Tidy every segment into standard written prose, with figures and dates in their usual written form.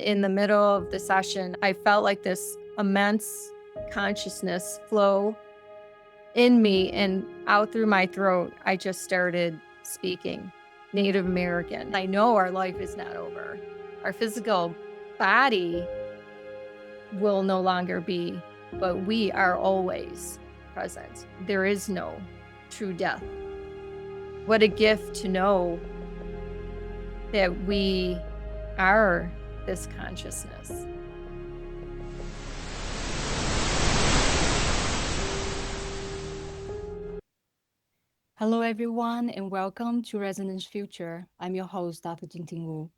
In the middle of the session, I felt like this immense consciousness flow in me and out through my throat. I just started speaking Native American. I know our life is not over. Our physical body will no longer be, but we are always present. There is no true death. What a gift to know that we are this consciousness. Hello, everyone, and welcome to Resonance Future. I'm your host, Dr. Jinting Wu.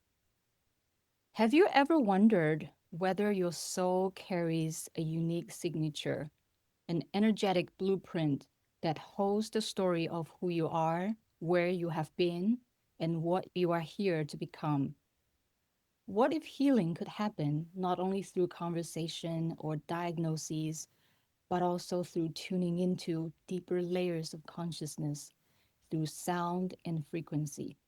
Have you ever wondered whether your soul carries a unique signature, an energetic blueprint that holds the story of who you are, where you have been, and what you are here to become? What if healing could happen not only through conversation or diagnoses, but also through tuning into deeper layers of consciousness through sound and frequency?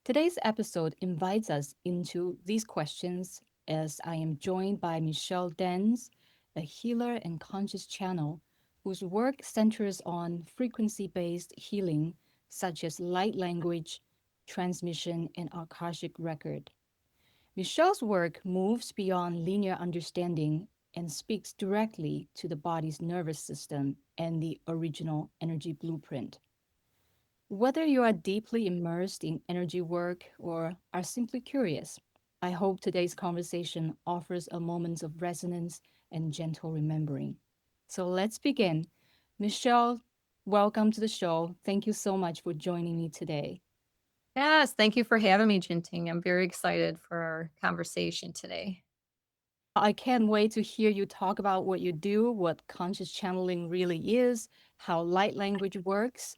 Today's episode invites us into these questions as I am joined by Michelle Denz, a healer and conscious channel whose work centers on frequency based healing, such as light language, transmission, and Akashic record. Michelle's work moves beyond linear understanding and speaks directly to the body's nervous system and the original energy blueprint. Whether you are deeply immersed in energy work or are simply curious, I hope today's conversation offers a moment of resonance and gentle remembering. So let's begin. Michelle, welcome to the show. Thank you so much for joining me today. Yes, thank you for having me, Jinting. I'm very excited for our conversation today. I can't wait to hear you talk about what you do, what conscious channeling really is, how light language works.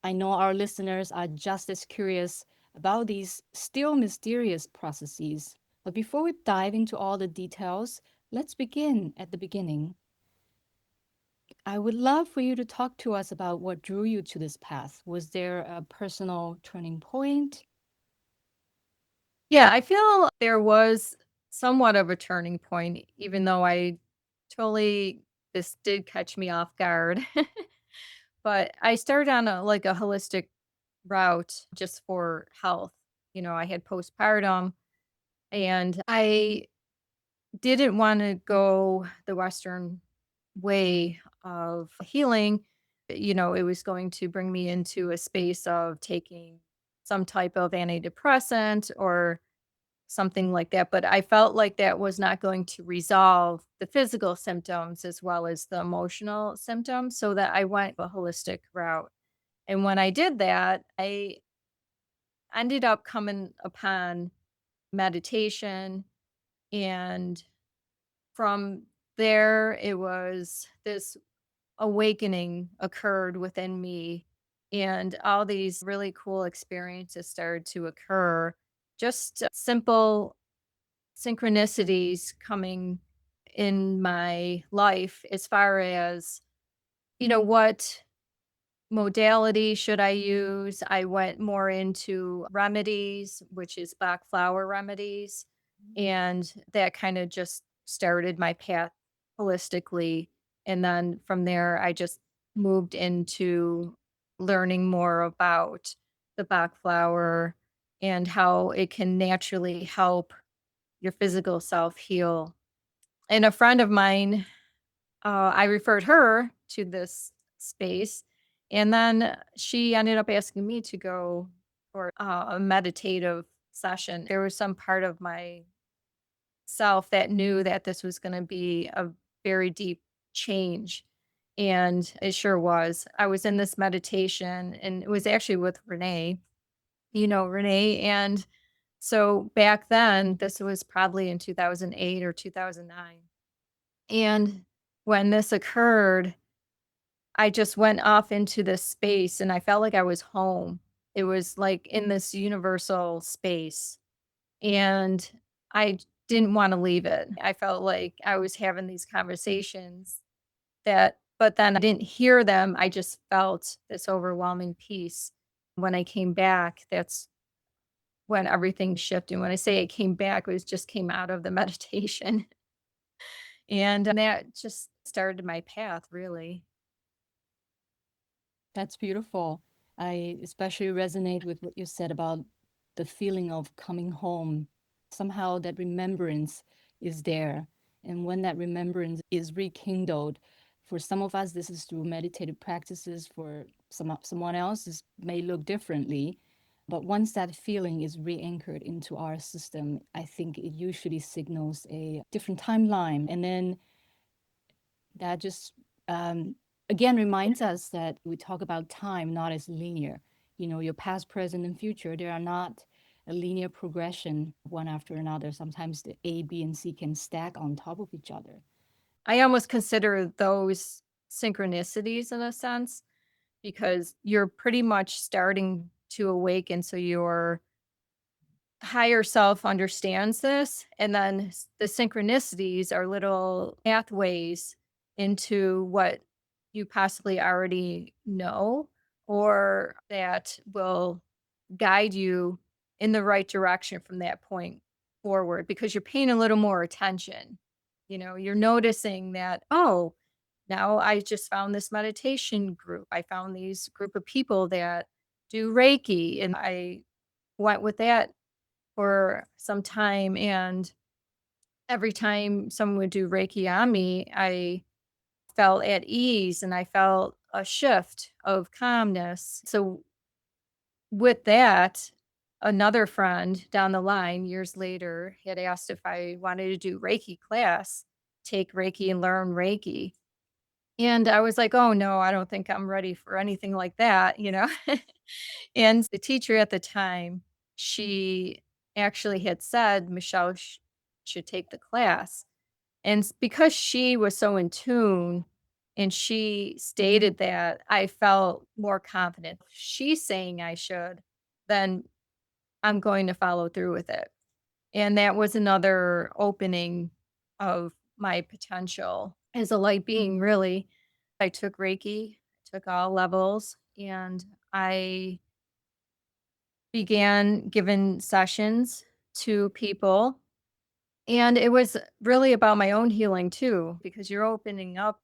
I know our listeners are just as curious about these still mysterious processes. But before we dive into all the details, let's begin at the beginning. I would love for you to talk to us about what drew you to this path. Was there a personal turning point? Yeah, I feel there was somewhat of a turning point, even though this did catch me off guard. But I started on a holistic route just for health. I had postpartum and I didn't want to go the Western way of healing. It was going to bring me into a space of taking some type of antidepressant or something like that. But I felt like that was not going to resolve the physical symptoms as well as the emotional symptoms. So that I went a holistic route. And when I did that, I ended up coming upon meditation. And from there, it was this awakening occurred within me. And all these really cool experiences started to occur. Just simple synchronicities coming in my life as far as, what modality should I use? I went more into remedies, which is Bach flower remedies. And that kind of just started my path holistically. And then from there, I just moved into learning more about the Bach flower and how it can naturally help your physical self heal. And a friend of mine, I referred her to this space. And then she ended up asking me to go for a meditative session. There was some part of my self that knew that this was going to be a very deep change. And it sure was. I was in this meditation and it was actually with Renee, Renee. And so back then, this was probably in 2008 or 2009. And when this occurred, I just went off into this space and I felt like I was home. It was like in this universal space. And I didn't want to leave it. I felt like I was having these conversations but then I didn't hear them. I just felt this overwhelming peace. When I came back, that's when everything shifted. When I say it came back, it was just came out of the meditation. And that just started my path, really. That's beautiful. I especially resonate with what you said about the feeling of coming home. Somehow that remembrance is there. And when that remembrance is rekindled, for some of us, this is through meditative practices. For someone else, this may look differently. But once that feeling is re-anchored into our system, I think it usually signals a different timeline. And then that just again reminds us that we talk about time not as linear. You know, your past, present, and future, they are not a linear progression one after another. Sometimes the A, B, and C can stack on top of each other. I almost consider those synchronicities in a sense because you're pretty much starting to awaken. So your higher self understands this. And then the synchronicities are little pathways into what you possibly already know or that will guide you in the right direction from that point forward because you're paying a little more attention. You're noticing that, oh, now I just found this meditation group. I found these group of people that do Reiki and I went with that for some time. And every time someone would do Reiki on me, I felt at ease and I felt a shift of calmness. So with that, another friend down the line years later had asked if I wanted to do Reiki class, take Reiki and learn Reiki. And I was like, "Oh no, I don't think I'm ready for anything like that." And the teacher at the time, she actually had said Michelle should take the class. And because she was so in tune and she stated that, I felt more confident. She's saying I should, then I'm going to follow through with it. And that was another opening of my potential as a light being, really. I took Reiki, took all levels, and I began giving sessions to people. And it was really about my own healing too, because you're opening up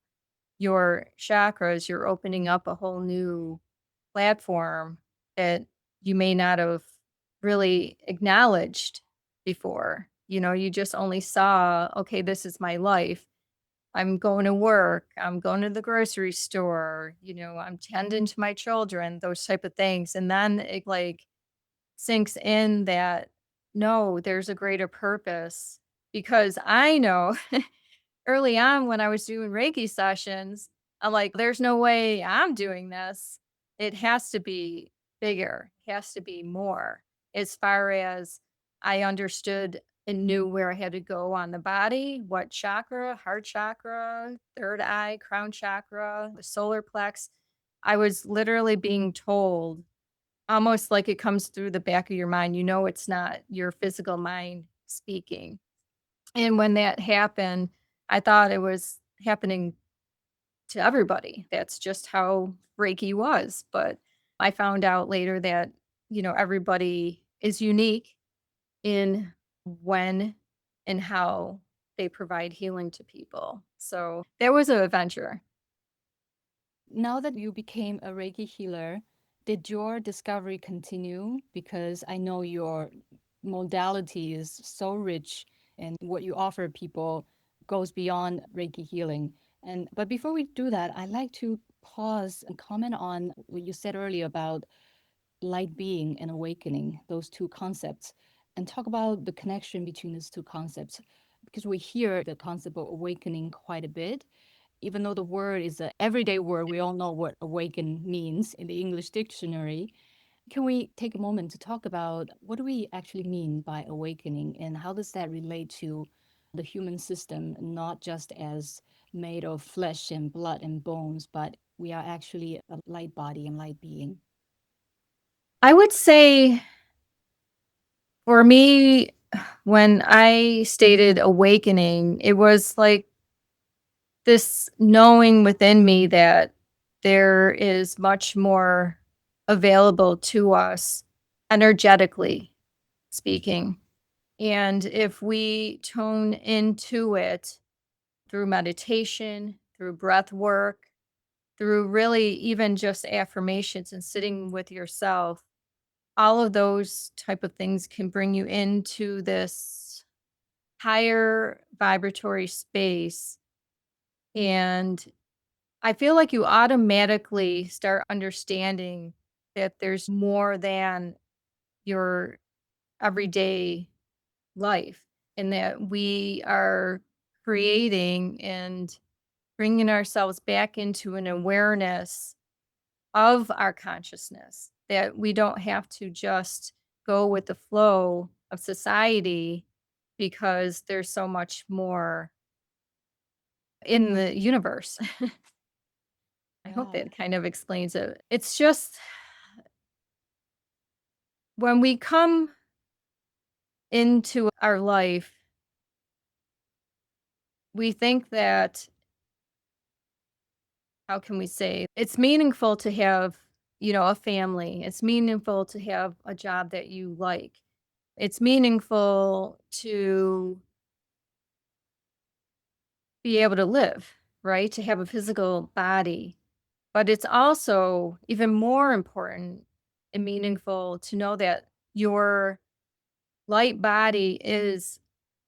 your chakras, you're opening up a whole new platform that you may not have really acknowledged before. You just only saw, okay, this is my life. I'm going to work, I'm going to the grocery store, I'm tending to my children, those type of things. And then it like sinks in that no, there's a greater purpose because I know early on when I was doing Reiki sessions, I'm like, there's no way I'm doing this. It has to be bigger, it has to be more. As far as I understood and knew where I had to go on the body, what chakra, heart chakra, third eye, crown chakra, the solar plex. I was literally being told almost like it comes through the back of your mind. It's not your physical mind speaking. And when that happened, I thought it was happening to everybody. That's just how Reiki was. But I found out later that, everybody is unique in when and how they provide healing to people. So that was an adventure. Now that you became a Reiki healer, did your discovery continue? Because I know your modality is so rich and what you offer people goes beyond Reiki healing. And but before we do that, I'd like to pause and comment on what you said earlier about light being and awakening, those two concepts, and talk about the connection between those two concepts. Because we hear the concept of awakening quite a bit, even though the word is an everyday word, we all know what awaken means in the English dictionary. Can we take a moment to talk about what do we actually mean by awakening and how does that relate to the human system, not just as made of flesh and blood and bones, but we are actually a light body and light being? I would say for me, when I stated awakening, it was like this knowing within me that there is much more available to us energetically. speaking. And if we tone into it through meditation, through breath work, through really even just affirmations and sitting with yourself, all of those type of things can bring you into this higher vibratory space. And I feel like you automatically start understanding that there's more than your everyday life and that we are creating and bringing ourselves back into an awareness of our consciousness, that we don't have to just go with the flow of society because there's so much more in the universe. I hope Yeah, that kind of explains it. It's just when we come into our life, we think that, how can we say, it's meaningful to have, a family. It's meaningful to have a job that you like. It's meaningful to be able to live, right? To have a physical body. But it's also even more important and meaningful to know that your light body is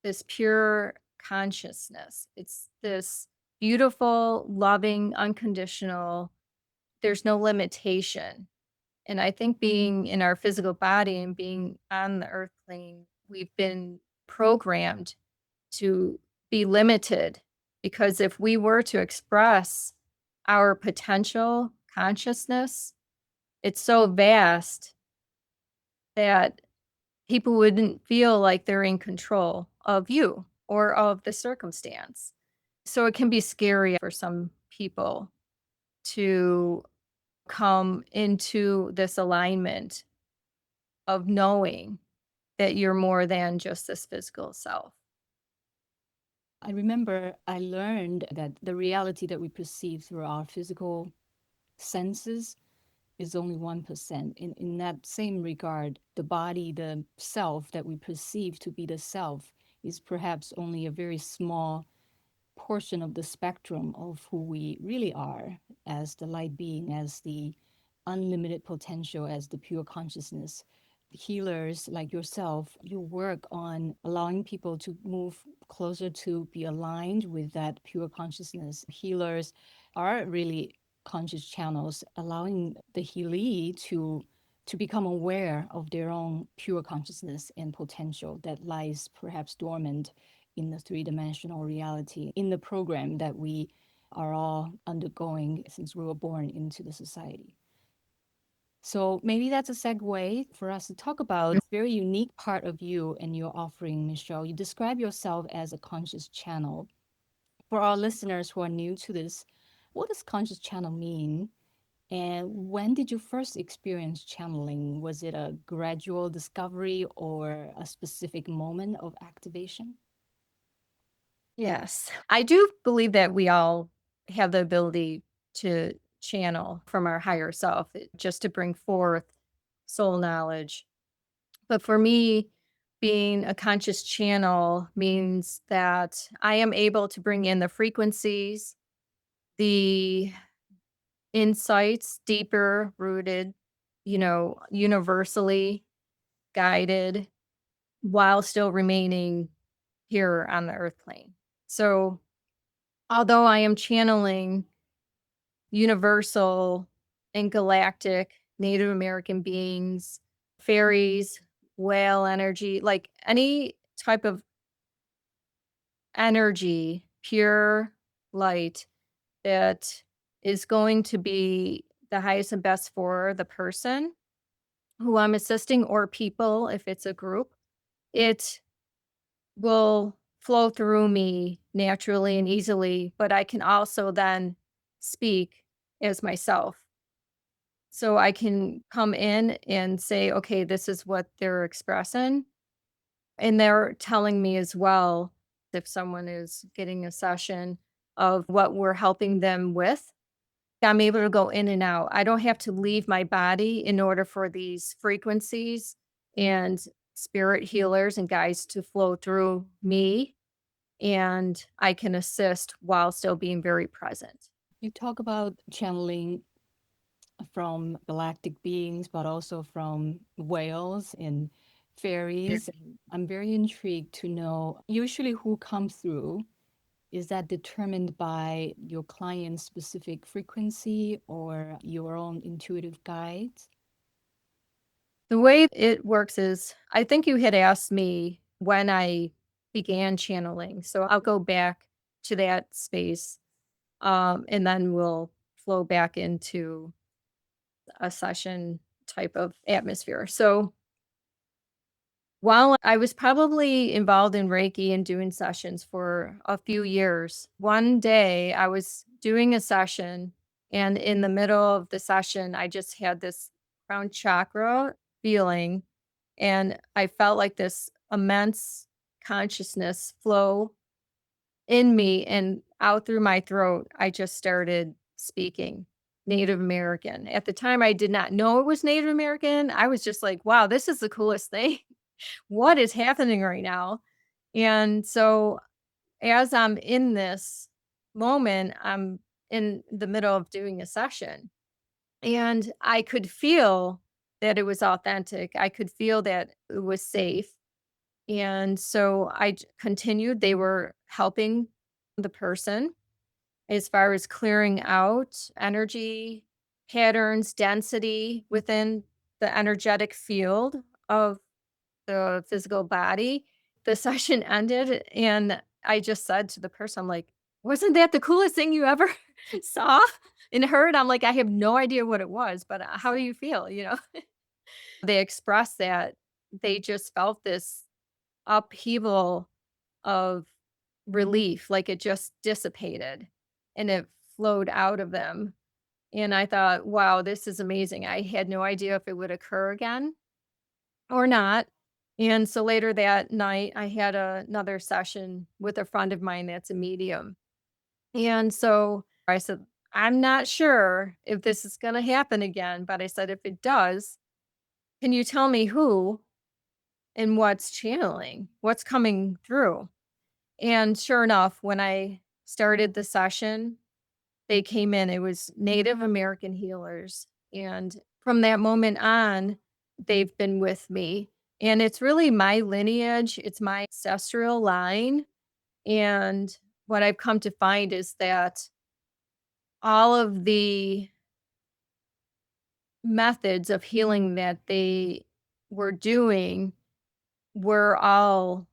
this pure consciousness. It's this beautiful, loving, unconditional, there's no limitation. And I think being in our physical body and being on the earth plane, we've been programmed to be limited because if we were to express our potential consciousness, it's so vast that people wouldn't feel like they're in control of you or of the circumstance. So it can be scary for some people to come into this alignment of knowing that you're more than just this physical self. I remember I learned that the reality that we perceive through our physical senses is only 1%. In that same regard, the body, the self that we perceive to be the self, is perhaps only a very small portion of the spectrum of who we really are as the light being, as the unlimited potential, as the pure consciousness. Healers like yourself, you work on allowing people to move closer to be aligned with that pure consciousness. Healers are really conscious channels, allowing the healee to become aware of their own pure consciousness and potential that lies perhaps dormant in the three-dimensional reality, in the program that we are all undergoing since we were born into the society. So maybe that's a segue for us to talk about this very unique part of you and your offering, Michelle. You describe yourself as a conscious channel. For our listeners who are new to this, what does conscious channel mean? And when did you first experience channeling? Was it a gradual discovery or a specific moment of activation? Yes. I do believe that we all have the ability to channel from our higher self just to bring forth soul knowledge. But for me, being a conscious channel means that I am able to bring in the frequencies, the insights, deeper rooted, universally guided while still remaining here on the earth plane. So, although I am channeling universal and galactic Native American beings, fairies, whale energy, like any type of energy, pure light that is going to be the highest and best for the person who I'm assisting or people, if it's a group, it will flow through me naturally and easily, but I can also then speak as myself. So I can come in and say, okay, this is what they're expressing. And they're telling me as well if someone is getting a session of what we're helping them with. I'm able to go in and out. I don't have to leave my body in order for these frequencies and spirit healers and guides to flow through me, and I can assist while still being very present. You talk about channeling from galactic beings, but also from whales and fairies. And I'm very intrigued to know usually who comes through. Is that determined by your client's specific frequency or your own intuitive guides? The way it works is I think you had asked me when I began channeling, so I'll go back to that space, and then we'll flow back into a session type of atmosphere. So while I was probably involved in Reiki and doing sessions for a few years, one day I was doing a session, and in the middle of the session, I just had this crown chakra feeling, and I felt like this immense consciousness flow in me and out through my throat. I just started speaking Native American. At the time, I did not know it was Native American. I was just like, wow, this is the coolest thing. What is happening right now? And so as I'm in this moment, I'm in the middle of doing a session and I could feel that it was authentic. I could feel that it was safe. And so continued. They were helping the person as far as clearing out energy patterns, density within the energetic field of the physical body. The session ended, and I just said to the person, I'm like, "Wasn't that the coolest thing you ever saw and heard?" I'm like, "I have no idea what it was, but, how do you feel?" They expressed that they just felt this upheaval of relief, like it just dissipated, and it flowed out of them, and I thought, "Wow, this is amazing." I had no idea if it would occur again or not. And so later that night, I had another session with a friend of mine that's a medium. And so I said, I'm not sure if this is going to happen again, but I said, if it does, can you tell me who and what's channeling, what's coming through? And sure enough, when I started the session, they came in. It was Native American healers, and from that moment on, they've been with me, and it's really my lineage, it's my ancestral line, and what I've come to find is that all of the methods of healing that they were doing were all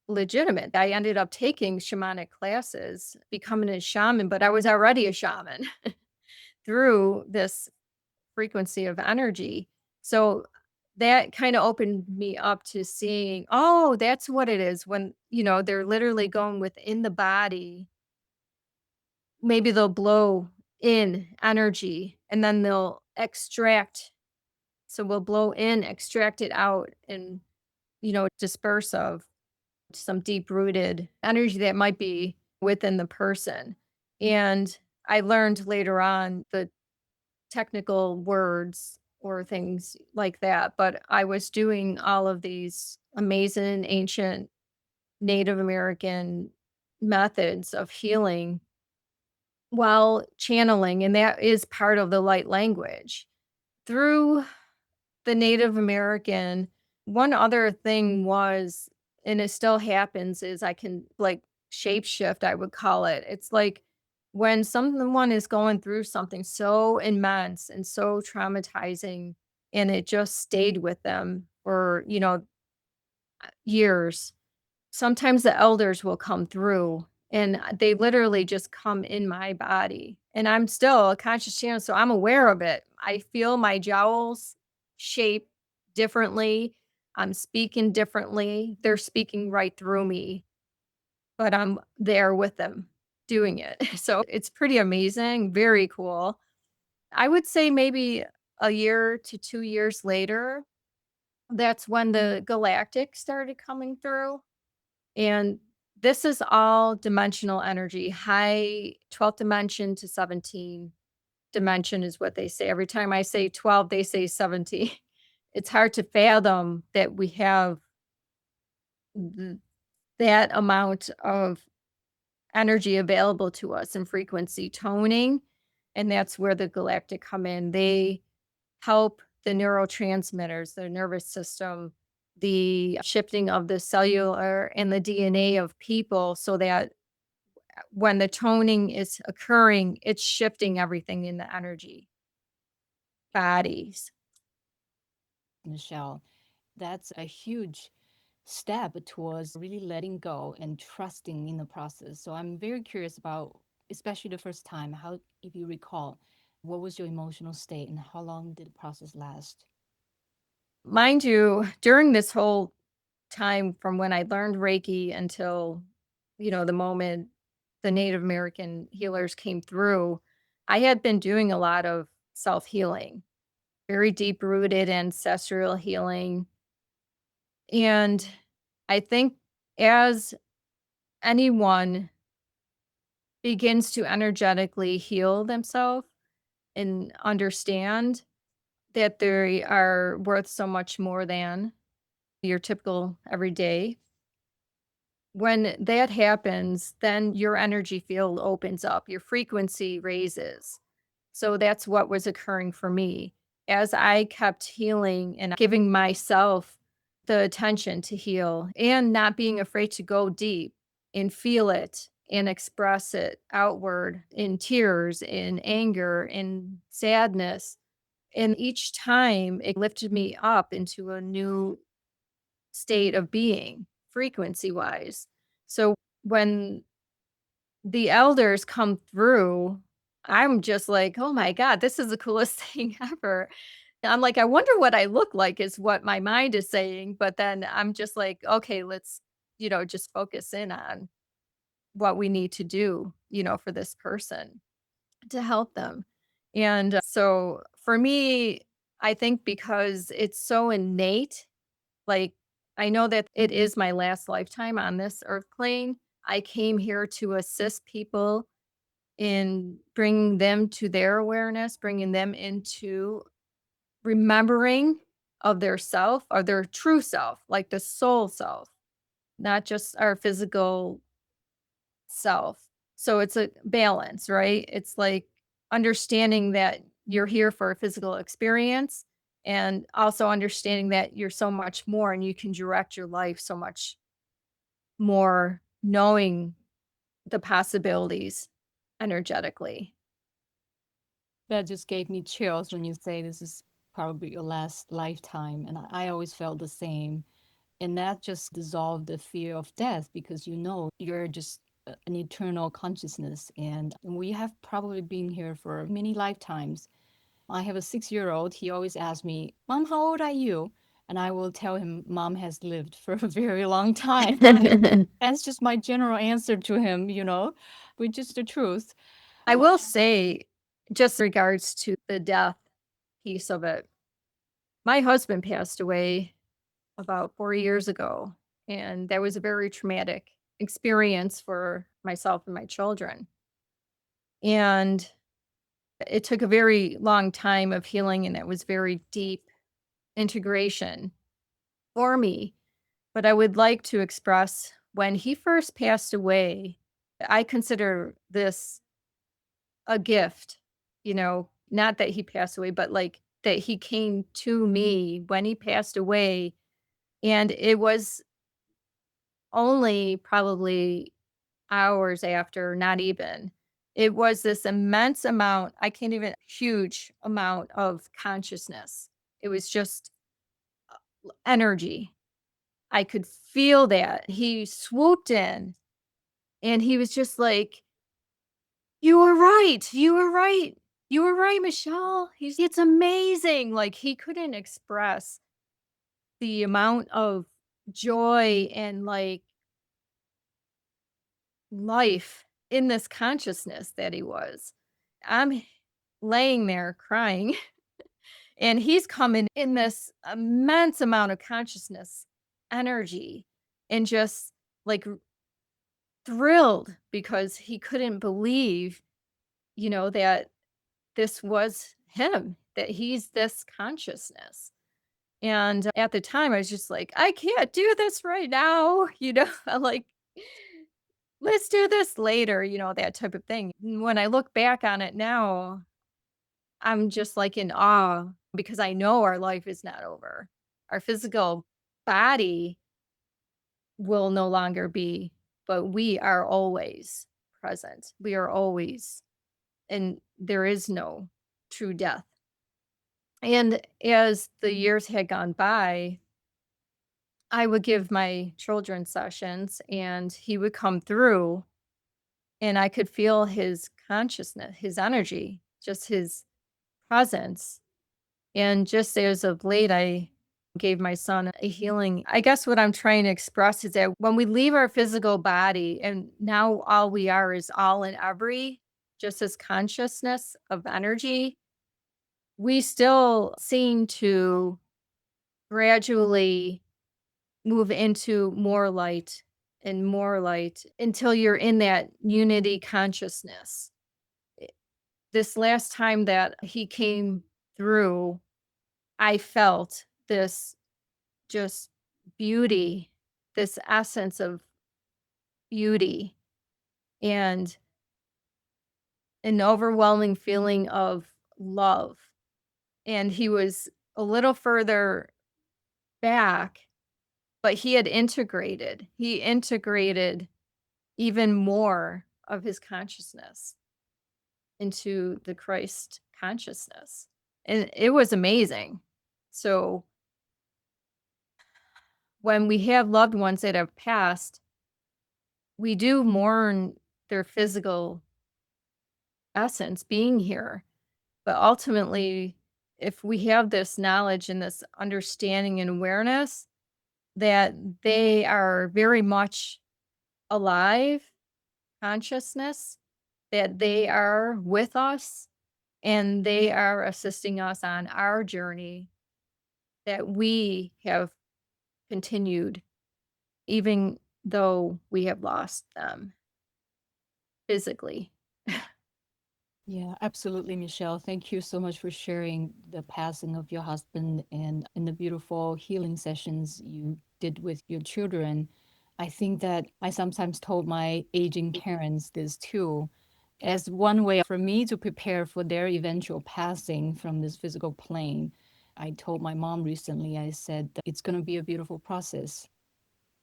legitimate. I ended up taking shamanic classes, becoming a shaman, but I was already a shaman through this frequency of energy. So that kind of opened me up to seeing, oh, that's what it is when, they're literally going within the body. Maybe they'll blow in energy and then they'll extract. So we'll blow in, extract it out, and, disperse of some deep rooted energy that might be within the person. And I learned later on the technical words or things like that, but I was doing all of these amazing ancient Native American methods of healing while channeling, and that is part of the light language. Through the Native American, one other thing was, and it still happens, is I can like shapeshift, I would call it. It's like when someone is going through something so immense and so traumatizing, and it just stayed with them for, years. Sometimes the elders will come through and they literally just come in my body. And I'm still a conscious channel, so I'm aware of it. I feel my jowls shape differently. I'm speaking differently. They're speaking right through me, but I'm there with them doing it. So it's pretty amazing, very cool. I would say maybe a year to 2 years later, that's when the galactic started coming through. And this is all dimensional energy, high 12th dimension to 17 dimension is what they say. Every time I say 12, they say 17. It's hard to fathom that we have th that amount of energy available to us and frequency toning, and that's where the galactic come in. They help the neurotransmitters, the nervous system, the shifting of the cellular and the DNA of people so that when the toning is occurring, it's shifting everything in the energy bodies. Michelle. That's a huge step towards really letting go and trusting in the process. So I'm very curious about, especially the first time, how, if you recall, what was your emotional state and how long did the process last? Mind you, during this whole time from when I learned Reiki until, the moment the Native American healers came through, I had been doing a lot of self healing, very deep rooted ancestral healing. And I think as anyone begins to energetically heal themselves and understand that they are worth so much more than your typical everyday. When that happens, then your energy field opens up, your frequency raises. So that's what was occurring for me. As I kept healing and giving myself the attention to heal and not being afraid to go deep and feel it and express it outward in tears, in anger, in sadness. And each time it lifted me up into a new state of being, frequency wise. So when the elders come through, I'm just like, "Oh my god, this is the coolest thing ever." I'm like, "I wonder what I look like," is what my mind is saying, but then I'm just like, "Okay, let's, just focus in on what we need to do, for this person to help them." And so for me, I think because it's so innate, like, I know that it is my last lifetime on this earth plane. I came here to assist people in bringing them to their awareness, bringing them into remembering of their self, or their true self, like the soul self, not just our physical self. So it's a balance, right? It's like understanding that you're here for a physical experience and also understanding that you're so much more and you can direct your life so much more knowing the possibilities energetically. That just gave me chills when you say this is probably your last lifetime. And I always felt the same. And that just dissolved the fear of death because you know you're just an eternal consciousness. And we have probably been here for many lifetimes. I have a 6-year old. He always asks me, Mom, how old are you? And I will tell him, Mom has lived for a very long time. That's just my general answer to him, which is the truth. I will say, just regards to the death piece of it, my husband passed away about 4 years ago, and that was a very traumatic experience for myself and my children. And it took a very long time of healing, and it was very deep integration for me. But I would like to express when he first passed away, I consider this a gift, not that he passed away, but like that he came to me when he passed away. And it was only probably hours after, not even. It was this immense amount, I can't even, huge amount of consciousness. It was just energy. I could feel that. He swooped in and he was just like, "You were right. You were right. You were right, Michelle. It's amazing." Like he couldn't express the amount of joy and like life in this consciousness that he was. I'm laying there crying and he's coming in this immense amount of consciousness, energy, and just like thrilled because he couldn't believe, that this was him, that he's this consciousness. And at the time, I was just like, "I can't do this right now," I'm like, "Let's do this later," that type of thing. When I look back on it now, I'm just, like, in awe because I know our life is not over. Our physical body will no longer be, but we are always present. We are always and there is no true death. And as the years had gone by, I would give my children sessions and he would come through and I could feel his consciousness, his energy, just his presence. And just as of late, I gave my son a healing. I guess what I'm trying to express is that when we leave our physical body and now all we are is all and every, just as consciousness of energy, we still seem to gradually move into more light until you're in that unity consciousness. I- This last time that he came through, I felt this just beauty, this essence of beauty and an overwhelming feeling of love. And he was a little further back, but he integrated even more of his consciousness into the Christ consciousness. And it was amazing. So when we have loved ones that have passed, we do mourn their physical essence being here. But ultimately, if we have this knowledge and this understanding and awareness that they are very much alive, consciousness, that they are with us and they are assisting us on our journey, that we have continued, even though we have lost them physically. Yeah, absolutely, Michelle. Thank you so much for sharing the passing of your husband and the beautiful healing sessions you did with your children. I think that I sometimes told my aging parents this too, as one way for me to prepare for their eventual passing from this physical plane. I told my mom recently, I said, it's going to be a beautiful process.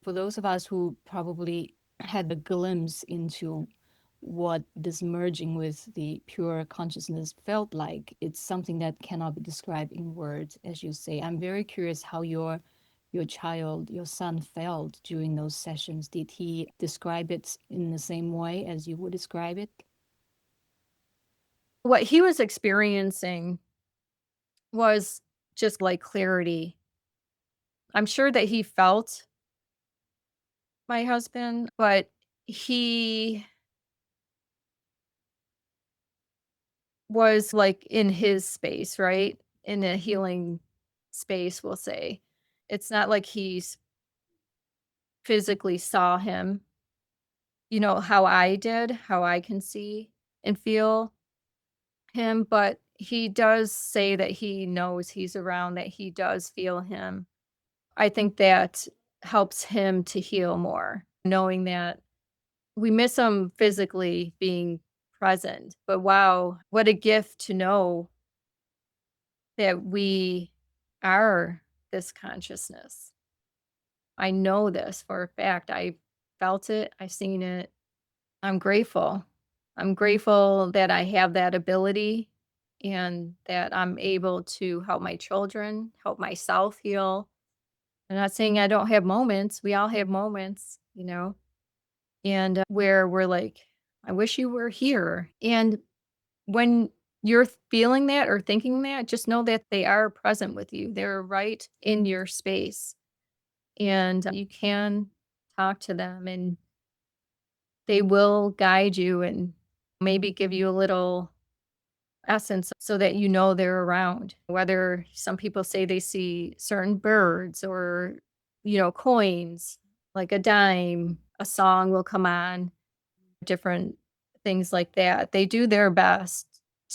For those of us who probably had a glimpse into what this merging with the pure consciousness felt like, it's something that cannot be described in words, as you say. I'm very curious how your child, your son felt during those sessions. Did he describe it in the same way as you would describe it? What he was experiencing was just like clarity. I'm sure that he felt my husband, but he was like in his space, right? In a healing space, we'll say. It's not like he's physically saw him, how I did, how I can see and feel him, but he does say that he knows he's around, that he does feel him. I think that helps him to heal more, knowing that we miss him physically being present. But wow, what a gift to know that we are this consciousness. I know this for a fact. I felt it, I seen it. I'm grateful. I'm grateful that I have that ability and that I'm able to help my children, help myself heal. I'm not saying I don't have moments. We all have moments, and where we're like, I wish you were here. And when you're feeling that or thinking that, just know that they are present with you. They're right in your space and you can talk to them and they will guide you and maybe give you a little essence so that you know they're around. Whether some people say they see certain birds or, coins, like a dime, a song will come on, different things like that. They do their best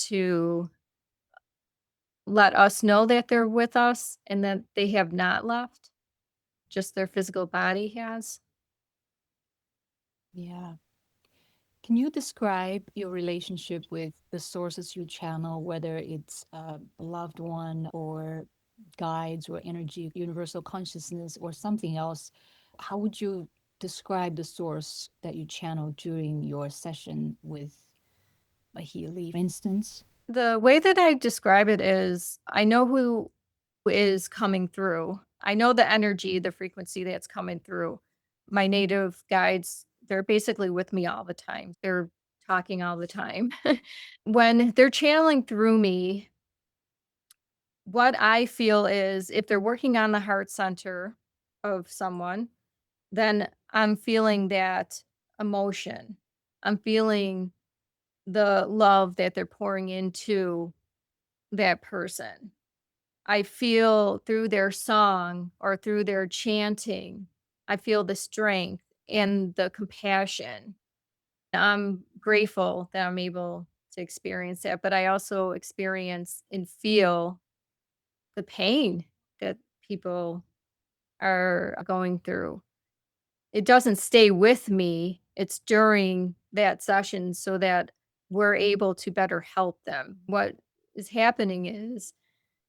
to let us know that they're with us and that they have not left, just their physical body has. Yeah. Can you describe your relationship with the sources you channel, whether it's a loved one or guides or energy, universal consciousness, or something else? How would you describe the source that you channel during your session with a Healy, for instance? The way that I describe it is I know who is coming through. I know the energy, the frequency that's coming through. My native guides, they're basically with me all the time. They're talking all the time. When they're channeling through me, what I feel is if they're working on the heart center of someone, then I'm feeling that emotion. I'm feeling the love that they're pouring into that person. I feel through their song or through their chanting, I feel the strength and the compassion. I'm grateful that I'm able to experience that, but I also experience and feel the pain that people are going through. It doesn't stay with me. It's during that session so that we're able to better help them. What is happening is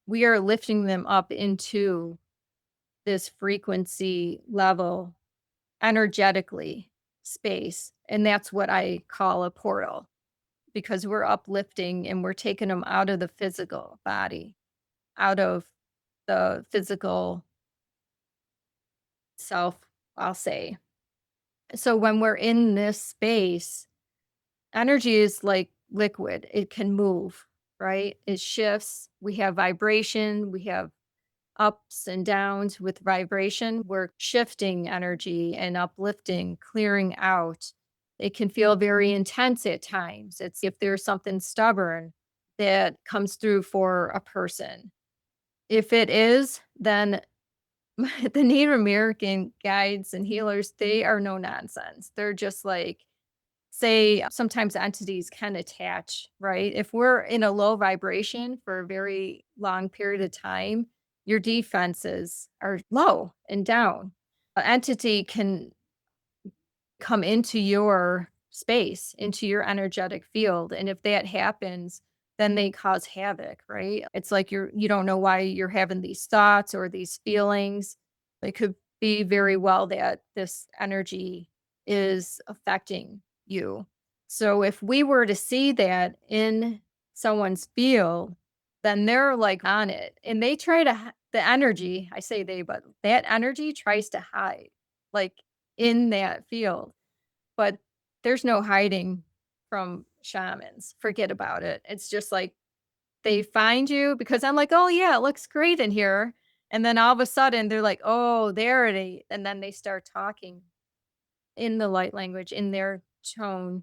we are lifting them up into this frequency level energetically space. And that's what I call a portal because we're uplifting and we're taking them out of the physical body, out of the physical self, I'll say. So when we're in this space, energy is like liquid, it can move, right? It shifts. We have vibration, we have ups and downs with vibration. We're shifting energy and uplifting, clearing out. It can feel very intense at times. It's if there's something stubborn that comes through for a person. If it is, then the Native American guides and healers, they are no nonsense. They're just like, say, sometimes entities can attach, right? If we're in a low vibration for a very long period of time, your defenses are low and down. An entity can come into your space, into your energetic field. And if that happens, then they cause havoc, right? It's like you don't know why you're having these thoughts or these feelings. It could be very well that this energy is affecting you. So if we were to see that in someone's field, then they're like on it and they try to the energy, I say they, but that energy tries to hide like in that field. But there's no hiding from shamans. Forget about it. It's just like they find you because I'm like, "Oh, yeah, it looks great in here." And then all of a sudden they're like, "Oh, there it is." And then they start talking in the light language, in their tone,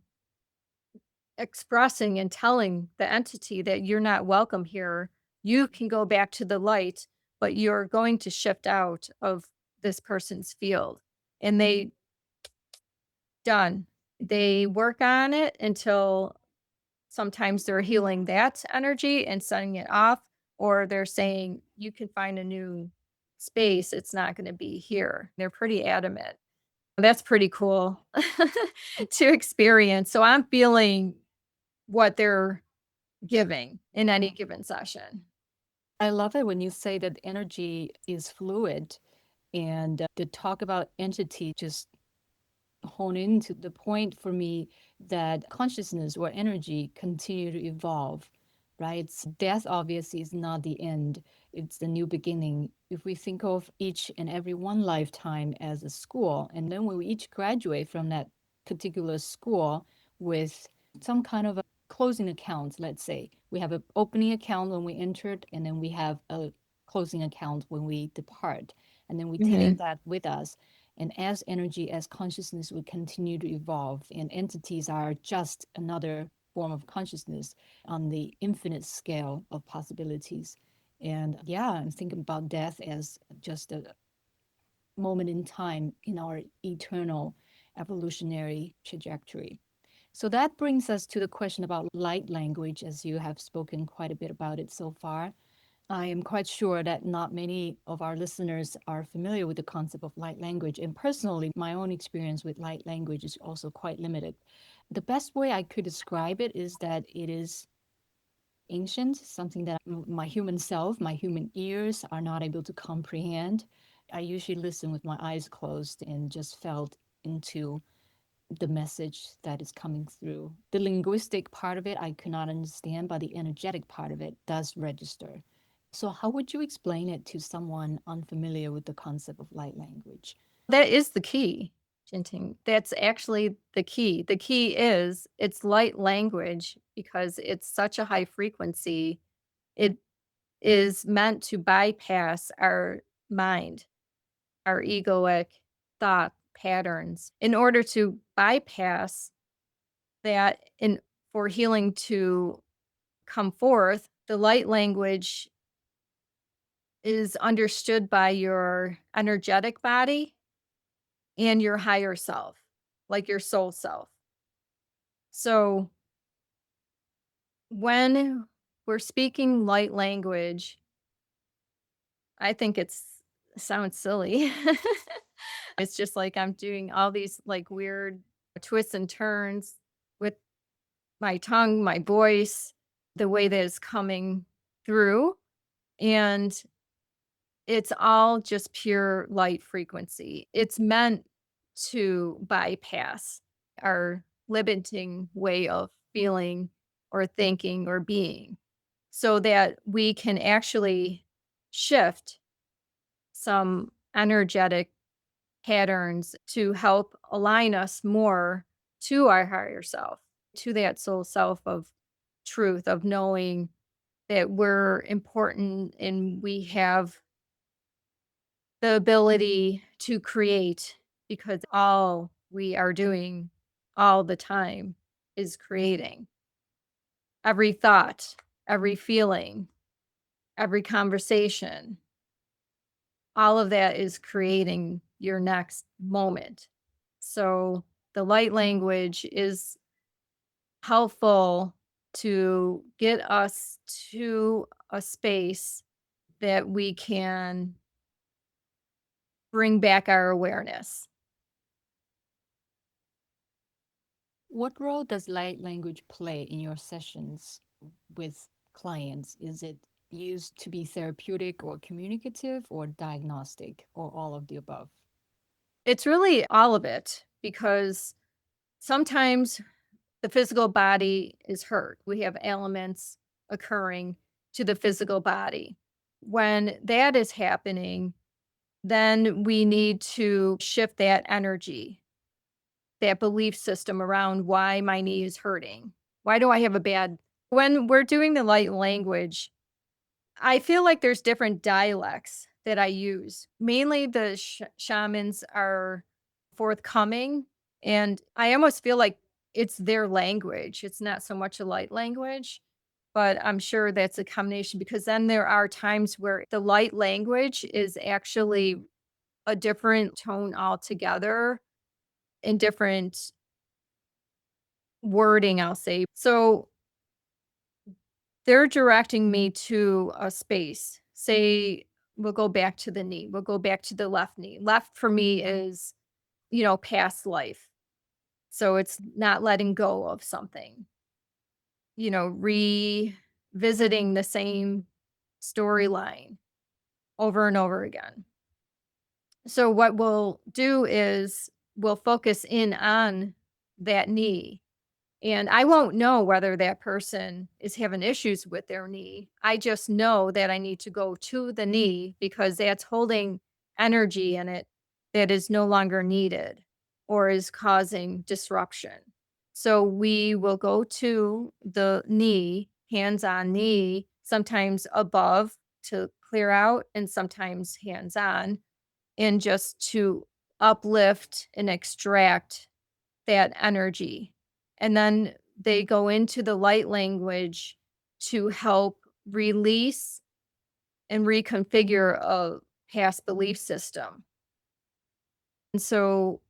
expressing and telling the entity that you're not welcome here. You can go back to the light, but you're going to shift out of this person's field. And they done. They work on it until sometimes they're healing that energy and sending it off, or they're saying, you can find a new space. It's not going to be here. They're pretty adamant. That's pretty cool to experience. So I'm feeling what they're giving in any given session. I love it when you say that energy is fluid and to talk about entity just hone into the point for me that consciousness or energy continue to evolve, right? Death obviously is not the end, it's the new beginning. If we think of each and every one lifetime as a school, and then when we each graduate from that particular school with some kind of a closing account, let's say we have an opening account when we entered, and then we have a closing account when we depart, and then we take Mhm. that with us. And as energy, as consciousness would continue to evolve, and entities are just another form of consciousness on the infinite scale of possibilities. And yeah, I'm thinking about death as just a moment in time in our eternal evolutionary trajectory. So that brings us to the question about light language, as you have spoken quite a bit about it so far. I am quite sure that not many of our listeners are familiar with the concept of light language. And personally, my own experience with light language is also quite limited. The best way I could describe it is that it is ancient, something that my human self, my human ears are not able to comprehend. I usually listen with my eyes closed and just felt into the message that is coming through. The linguistic part of it, I could not understand, but the energetic part of it does register. So, how would you explain it to someone unfamiliar with the concept of light language? That is the key, Jinting. That's actually the key. The key is it's light language because it's such a high frequency. It is meant to bypass our mind, our egoic thought patterns. In order to bypass that and for healing to come forth, the light language is understood by your energetic body and your higher self, like your soul self. So when we're speaking light language, I think sounds silly. It's just like I'm doing all these like weird twists and turns with my tongue, my voice, the way that it's coming through. And it's all just pure light frequency. It's meant to bypass our limiting way of feeling or thinking or being so that we can actually shift some energetic patterns to help align us more to our higher self, to that soul self of truth, of knowing that we're important and we have the ability to create because all we are doing all the time is creating. Every thought, every feeling, every conversation, all of that is creating your next moment. So the light language is helpful to get us to a space that we can bring back our awareness. What role does light language play in your sessions with clients? Is it used to be therapeutic or communicative or diagnostic or all of the above? It's really all of it because sometimes the physical body is hurt. We have ailments occurring to the physical body. When that is happening, then we need to shift that energy, that belief system around why my knee is hurting. Why do I have a bad when we're doing the light language, I feel like there's different dialects that I use. Mainly the shamans are forthcoming, and I almost feel like it's their language. It's not so much a light language, but I'm sure that's a combination because then there are times where the light language is actually a different tone altogether and different wording, I'll say. So they're directing me to a space. Say, we'll go back to the knee. We'll go back to the left knee. Left for me is, past life. So it's not letting go of something, revisiting the same storyline over and over again. So what we'll do is we'll focus in on that knee. And I won't know whether that person is having issues with their knee. I just know that I need to go to the knee because that's holding energy in it that is no longer needed or is causing disruption. So we will go to the knee, hands on knee, sometimes above to clear out, and sometimes hands on, and just to uplift and extract that energy. And then they go into the light language to help release and reconfigure a past belief system. And so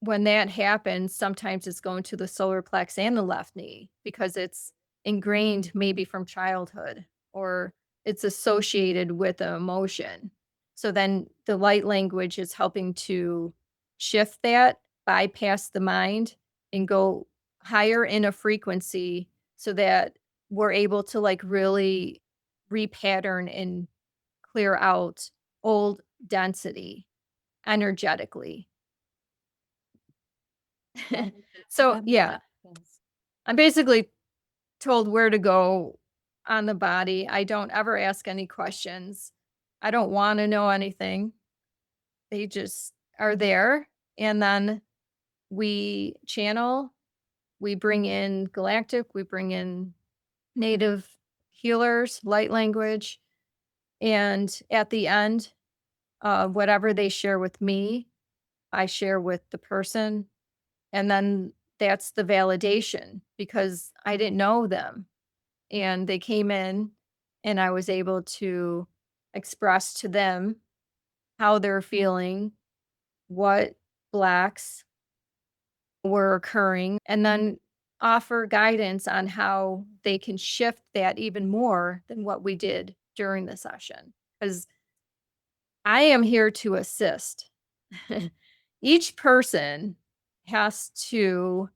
when that happens, sometimes it's going to the solar plex and the left knee because it's ingrained maybe from childhood or it's associated with an emotion. So then the light language is helping to shift that, bypass the mind, and go higher in a frequency so that we're able to like really repattern and clear out old density energetically. That So that makes a yeah, lot of sense. I'm basically told where to go on the body. I don't ever ask any questions. I don't want to know anything. They just are there. And then we channel, we bring in galactic, we bring in native healers, light language. And at the end, whatever they share with me, I share with the person. And then that's the validation because I didn't know them. And they came in and I was able to express to them how they're feeling, what blocks were occurring, and then offer guidance on how they can shift that even more than what we did during the session. Because I am here to assist. Each person has to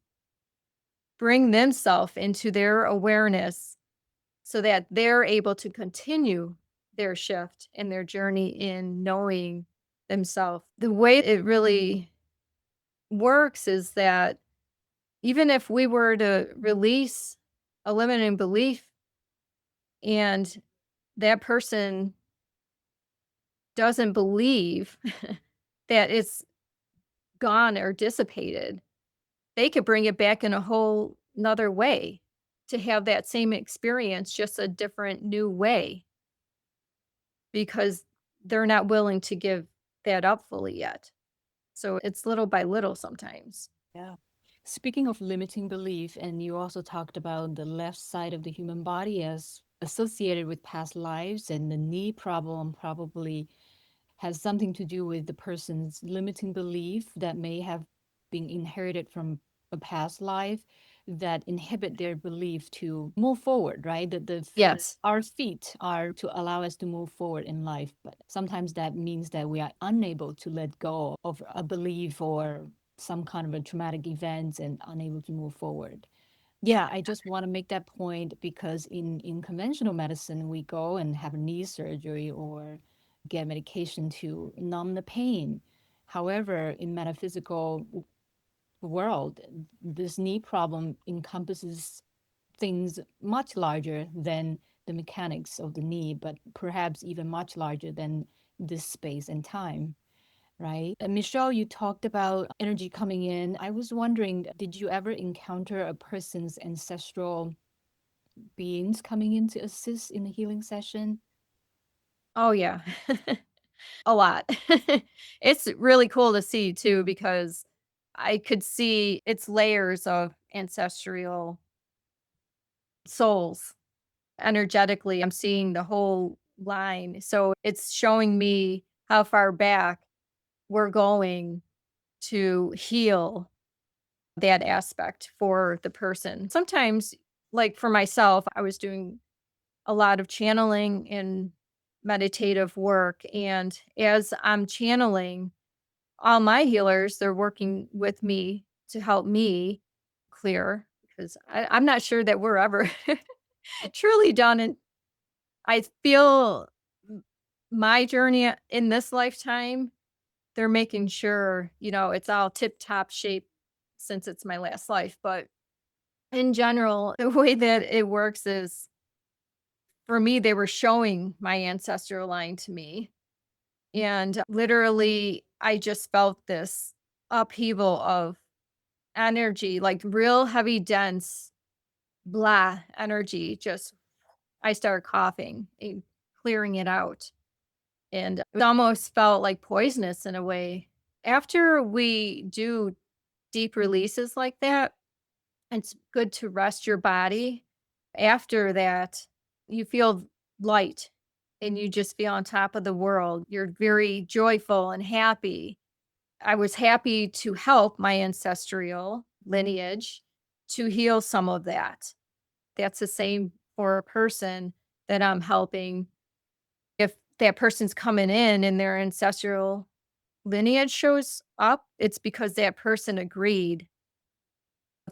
bring themselves into their awareness so that they're able to continue their shift and their journey in knowing themselves. The way it really works is that even if we were to release a limiting belief and that person doesn't believe that it's gone or dissipated, they could bring it back in a whole another way to have that same experience, just a different new way because they're not willing to give that up fully yet. So it's little by little sometimes. Yeah. Speaking of limiting belief, and you also talked about the left side of the human body as associated with past lives, and the knee problem probably has something to do with the person's limiting belief that may have been inherited from a past life that inhibit their belief to move forward, right? Yes. Our feet are to allow us to move forward in life, but sometimes that means that we are unable to let go of a belief or some kind of a traumatic event and unable to move forward. Yeah, I just want to make that point because in conventional medicine, we go and have knee surgery or get medication to numb the pain. However, in metaphysical world, this knee problem encompasses things much larger than the mechanics of the knee, but perhaps even much larger than this space and time, right? And Michelle, you talked about energy coming in. I was wondering, did you ever encounter a person's ancestral beings coming in to assist in a healing session? Oh, yeah. A lot. It's really cool to see too because I could see its layers of ancestral souls. Energetically, I'm seeing the whole line. So it's showing me how far back we're going to heal that aspect for the person. Sometimes, like for myself, I was doing a lot of channeling and meditative work. And as I'm channeling, all my healers, they're working with me to help me clear because I'm not sure that we're ever truly done. And I feel my journey in this lifetime, they're making sure, it's all tip top shape since it's my last life. But in general, the way that it works is for me, they were showing my ancestral line to me. And literally, I just felt this upheaval of energy, like real heavy, dense, blah energy. Just, I started coughing and clearing it out. And it almost felt like poisonous in a way. After we do deep releases like that, it's good to rest your body. After that, you feel light and you just feel on top of the world. You're very joyful and happy. I was happy to help my ancestral lineage to heal some of that. That's the same for a person that I'm helping. that person's coming in and their ancestral lineage shows up, it's because that person agreed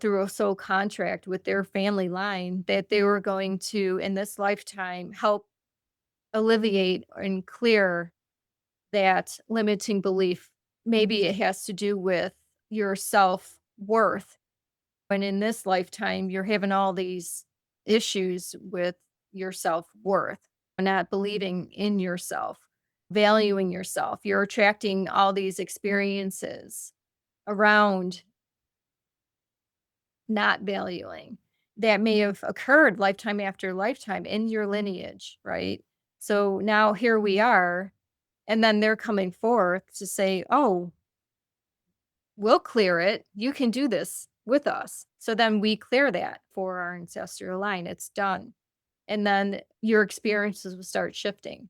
through a soul contract with their family line that they were going to, in this lifetime, help alleviate and clear that limiting belief. Maybe it has to do with your self worth. And in this lifetime, you're having all these issues with your self worth, not believing in yourself, valuing yourself. You're attracting all these experiences around not valuing that may have occurred lifetime after lifetime in your lineage, right? So now here we are, and then they're coming forth to say, "Oh, we'll clear it. You can do this with us." So then we clear that for our ancestral line. It's done. And then your experiences will start shifting.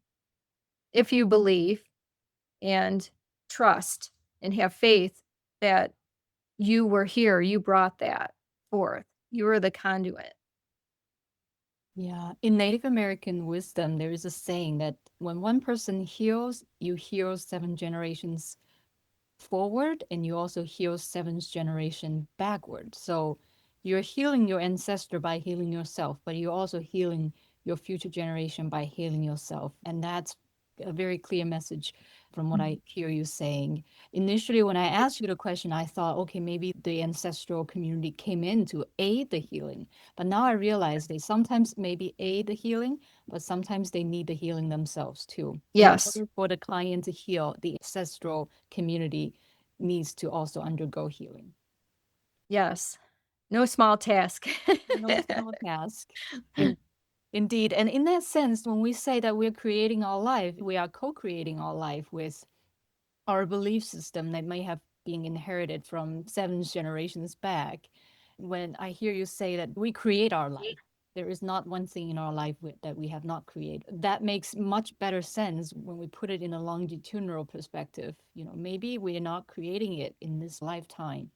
If you believe and trust and have faith that you were here, you brought that forth. You were the conduit. Yeah. In Native American wisdom, there is a saying that when one person heals, you heal seven generations forward and you also heal seventh generation backward. So you're healing your ancestor by healing yourself, but you're also healing your future generation by healing yourself. And that's a very clear message from what I hear you saying. Initially, when I asked you the question, I thought, okay, maybe the ancestral community came in to aid the healing. But now I realize they sometimes maybe aid the healing, but sometimes they need the healing themselves too. In Yes. order for the client to heal, the ancestral community needs to also undergo healing. Yes. No small task. No small task. In, indeed. And in that sense, when we say that we're creating our life, we are co creating our life with our belief system that may have been inherited from seven generations back. When I hear you say that we create our life, there is not one thing in our life that we have not created. That makes much better sense when we put it in a longitudinal perspective. You know, maybe we're not creating it in this lifetime,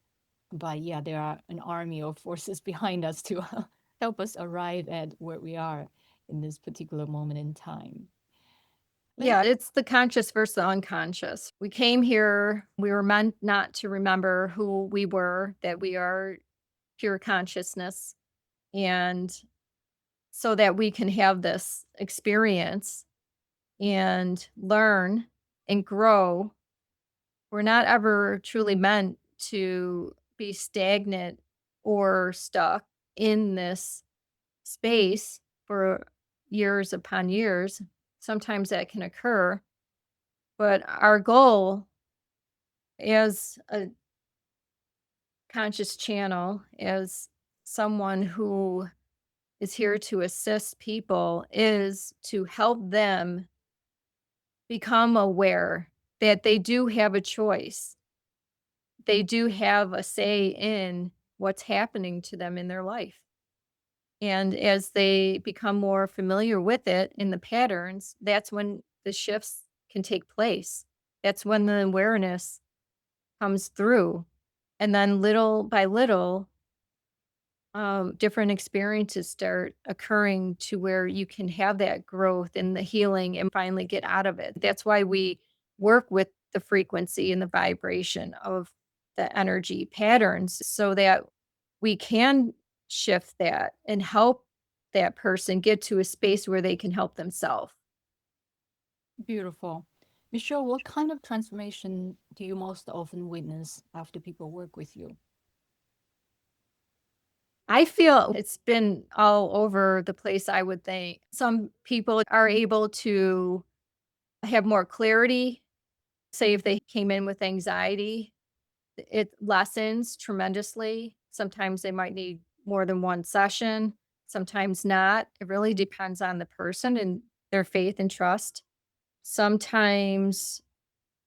but yeah, there are an army of forces behind us to help us arrive at where we are in this particular moment in time. Let's Yeah, it's the conscious versus the unconscious. We came here, we were meant not to remember who we were, that we are pure consciousness, and so that we can have this experience and learn and grow. We're not ever truly meant to be stagnant or stuck in this space for years upon years. Sometimes that can occur, but our goal as a conscious channel, as someone who is here to assist people, is to help them become aware that they do have a choice. They do have a say in what's happening to them in their life. And as they become more familiar with it in the patterns, that's when the shifts can take place. That's when the awareness comes through. And then little by little, different experiences start occurring to where you can have that growth and the healing and finally get out of it. That's why we work with the frequency and the vibration of the energy patterns so that we can shift that and help that person get to a space where they can help themselves. beautiful. Michelle, what kind of transformation do you most often witness after people work with you? I feel it's been all over the place, I would think. Some people are able to have more clarity. Say if they came in with anxiety, it lessens tremendously. Sometimes they might need more than one session, sometimes not. It really depends on the person and their faith and trust. Sometimes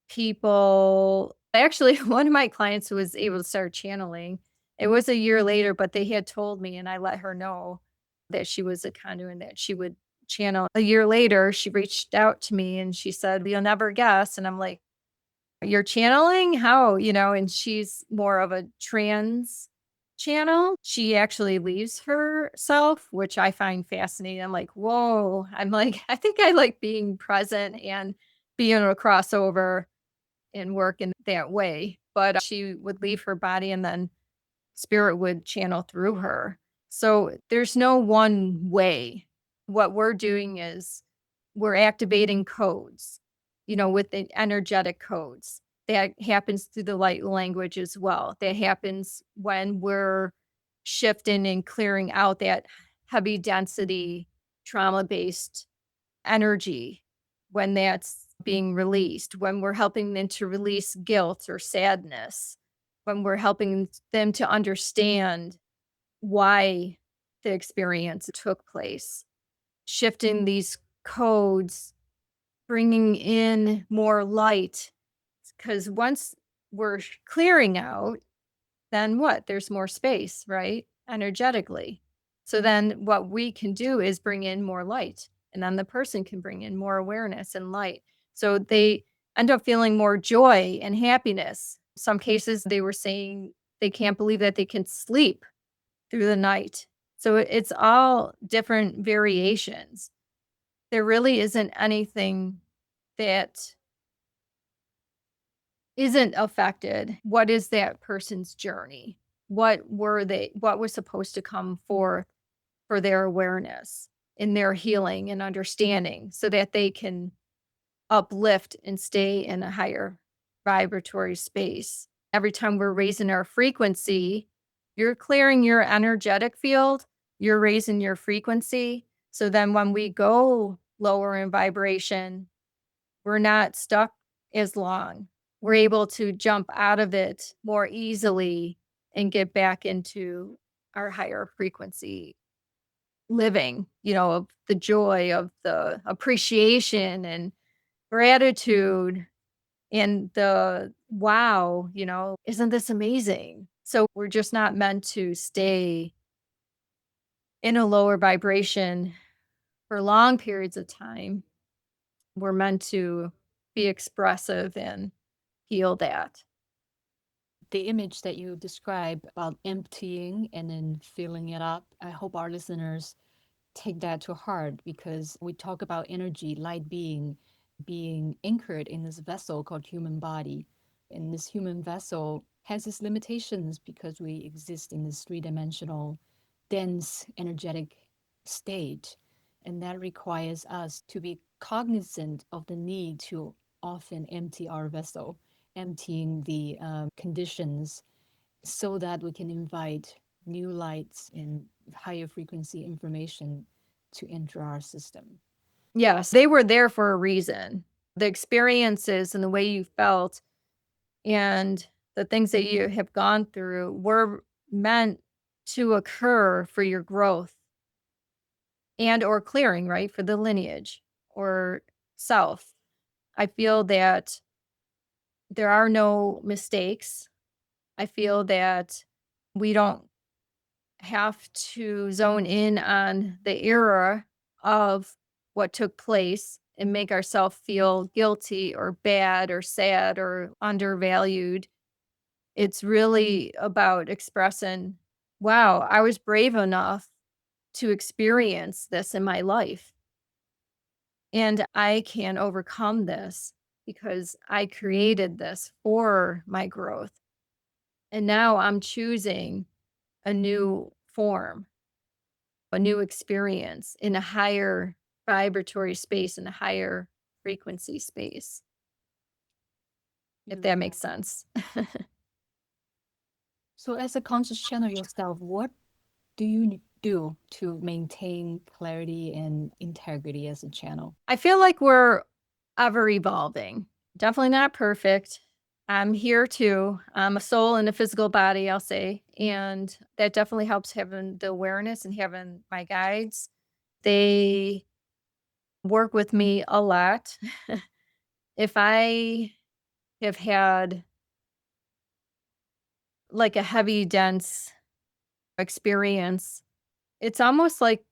people actually, one of my clients was able to start channeling. It was a year later, but they had told me, and I let her know that she was a conduit and that she would channel. A year later, she reached out to me and she said, "You'll never guess." And I'm like, "You're channeling? How?" And she's more of a trans. channel. She actually leaves herself, which I find fascinating. I'm like, whoa. I'm like, I think I like being present and being able to cross over and work in that way. But she would leave her body and then spirit would channel through her. So there's no one way. What we're doing is we're activating codes, with the energetic codes. That happens through the light language as well. That happens when we're shifting and clearing out that heavy density, trauma based energy, when that's being released, when we're helping them to release guilt or sadness, when we're helping them to understand why the experience took place, shifting these codes, bringing in more light. Because once we're clearing out, then what? There's more space, right? Energetically. So then what we can do is bring in more light, and then the person can bring in more awareness and light. So they end up feeling more joy and happiness. Some cases they were saying they can't believe that they can sleep through the night. So it's all different variations. There really isn't anything that isn't affected. What is that person's journey? What was supposed to come forth for their awareness in their healing and understanding so that they can uplift and stay in a higher vibratory space. Every time we're raising our frequency, you're clearing your energetic field, you're raising your frequency. So then when we go lower in vibration, we're not stuck as long. We're able to jump out of it more easily and get back into our higher frequency living, of the joy, of the appreciation and gratitude and the wow, isn't this amazing? So we're just not meant to stay in a lower vibration for long periods of time. We're meant to be expressive and heal that. The image that you describe about emptying and then filling it up, I hope our listeners take that to heart because we talk about energy, light being anchored in this vessel called human body. And this human vessel has its limitations because we exist in this three-dimensional, dense, energetic state. And that requires us to be cognizant of the need to often empty our vessel, emptying the conditions so that we can invite new lights and higher frequency information to enter our system. Yes, they were there for a reason. The experiences and the way you felt and the things that you have gone through were meant to occur for your growth and or clearing, right? For the lineage or self. I feel that there are no mistakes. I feel that we don't have to zone in on the era of what took place and make ourselves feel guilty or bad or sad or undervalued. It's really about expressing, wow, I was brave enough to experience this in my life. And I can overcome this because I created this for my growth. And now I'm choosing a new form, a new experience in a higher vibratory space, in a higher frequency space, if that makes Beautiful. sense. So, as a conscious channel yourself, what do you do to maintain clarity and integrity as a channel? I feel like we're ever evolving. Definitely not perfect. I'm here too. I'm a soul in a physical body, I'll say. And that definitely helps having the awareness and having my guides. They work with me a lot. If I have had like a heavy, dense experience, it's almost like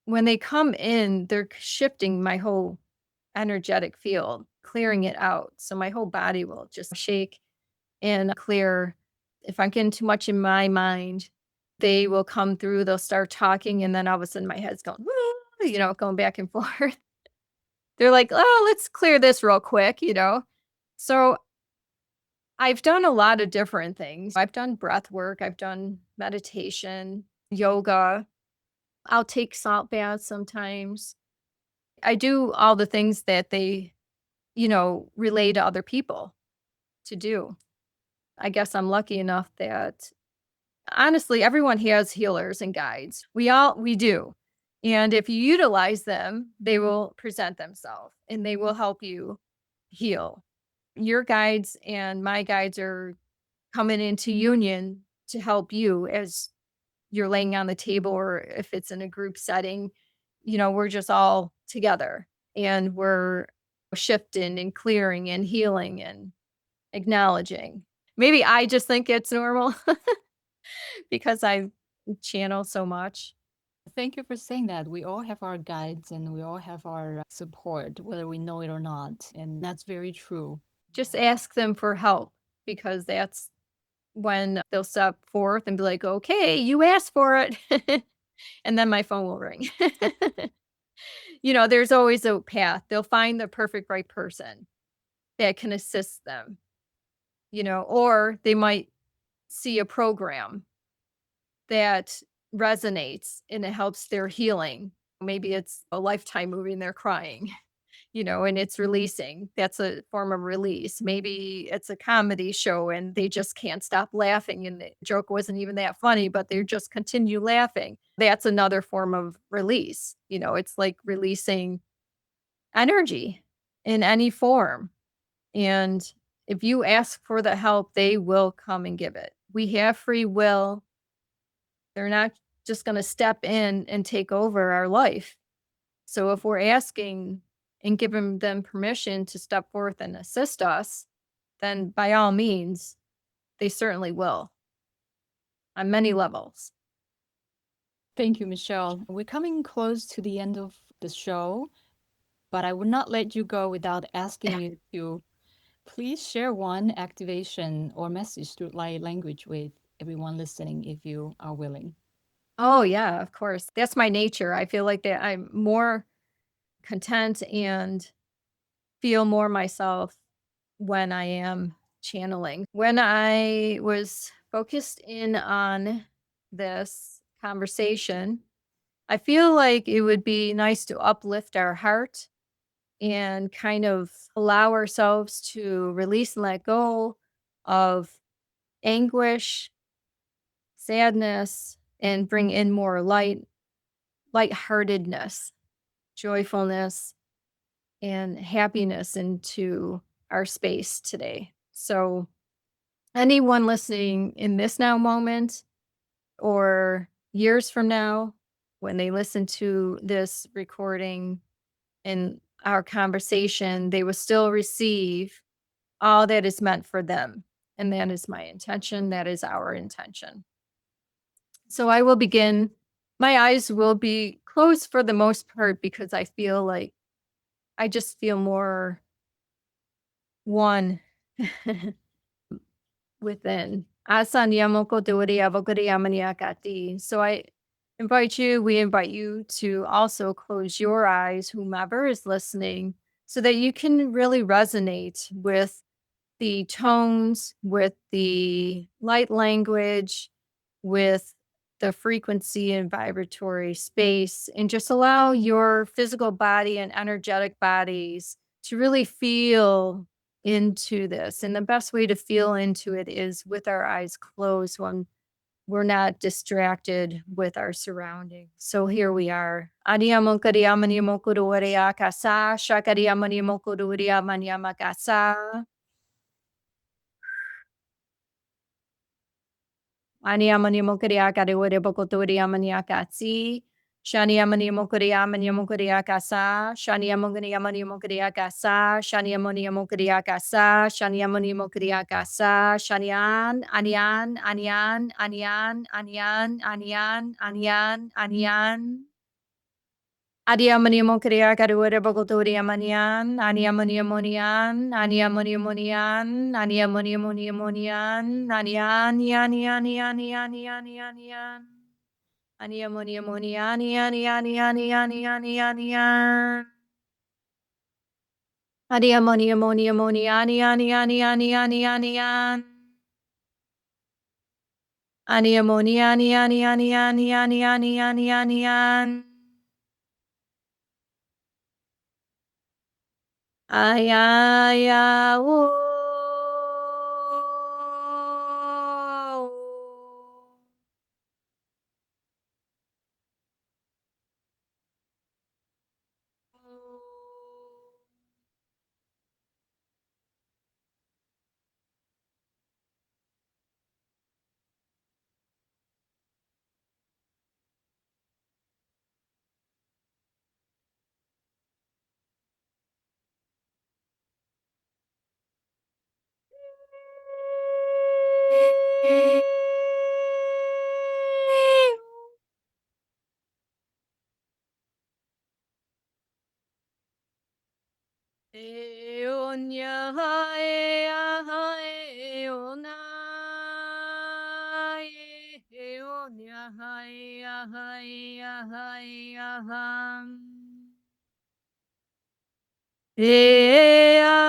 when they come in, they're shifting my whole energetic field, clearing it out. So my whole body will just shake and clear. If I'm getting too much in my mind, they will come through, they'll start talking, and then all of a sudden my head's going, going back and forth. They're like, "Oh, let's clear this real quick," you know? So I've done a lot of different things. I've done breath work, I've done meditation, yoga. I'll take salt baths sometimes. I do all the things that they, relay to other people to do. I guess I'm lucky enough that honestly, everyone has healers and guides. We do. And if you utilize them, they will present themselves and they will help you heal. Your guides and my guides are coming into union to help you as you're laying on the table, or if it's in a group setting, we're just all together and we're shifting and clearing and healing and acknowledging. Maybe I just think it's normal because I channel so much. Thank you for saying that. We all have our guides and we all have our support, whether we know it or not. And that's very true. Just ask them for help because that's when they'll step forth and be like, okay, you asked for it. And then my phone will ring. There's always a path. They'll find the perfect right person that can assist them, or they might see a program that resonates and it helps their healing. Maybe it's a Lifetime movie and they're crying, and it's releasing. That's a form of release. Maybe it's a comedy show and they just can't stop laughing and the joke wasn't even that funny, but they just continue laughing. That's another form of release. It's like releasing energy in any form. And if you ask for the help, they will come and give it. We have free will. They're not just going to step in and take over our life. So if we're asking and giving them permission to step forth and assist us, then by all means, they certainly will on many levels. Thank you, Michelle. We're coming close to the end of the show, but I would not let you go without asking you to please share one activation or message through light language with everyone listening if you are willing. Oh, yeah, of course. That's my nature. I feel like that I'm more content and feel more myself when I am channeling. When I was focused in on this conversation, I feel like it would be nice to uplift our heart and kind of allow ourselves to release and let go of anguish, sadness, and bring in more lightheartedness, joyfulness, and happiness into our space today. So, anyone listening in this now moment or years from now, when they listen to this recording and our conversation, they will still receive all that is meant for them. And that is my intention. That is our intention. So I will begin. My eyes will be closed for the most part because I feel like I just feel more one within. So we invite you to also close your eyes, whomever is listening, so that you can really resonate with the tones, with the light language, with the frequency and vibratory space, and just allow your physical body and energetic bodies to really feel into this. And the best way to feel into it is with our eyes closed when we're not distracted with our surroundings. So here we are. Adiamo kariamani mokuruya kasa, shakariamani mokuruya manyama kasa. Aniamani mokuria kariwere bokotoria maniakatsi. Shaniamani mokuria maniamokuria kasa. Shaniamoni mokuria kasa. Shaniamoni mokuria kasa. Shaniamoni mokuria kasa. Shanian, anian, anian, anian, anian, anian, anian, anian. Adiamanimokria karuere bokotoria manian, aniamoniamonian, aniamoniamonian, aniamoniamoniamonian, anianianianianianianianianian, aniamoniamonianianianianianianianianian, adiamoniamoniamonianianianianianianianian, aniamonianianianianianianianianian. Ay, ay, ah, oh. Eonya hae hae ona eonya hae hae hae ham ea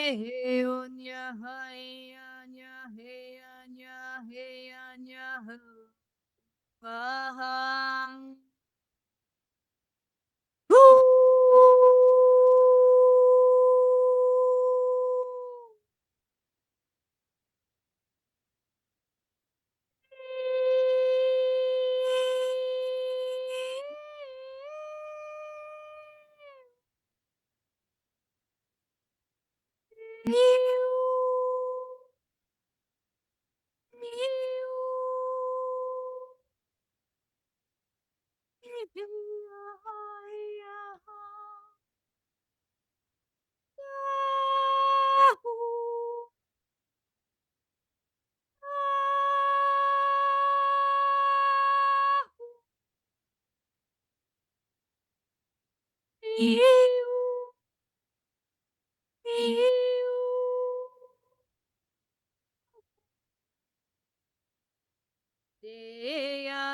eonya hae anya he anya he anya ho aham.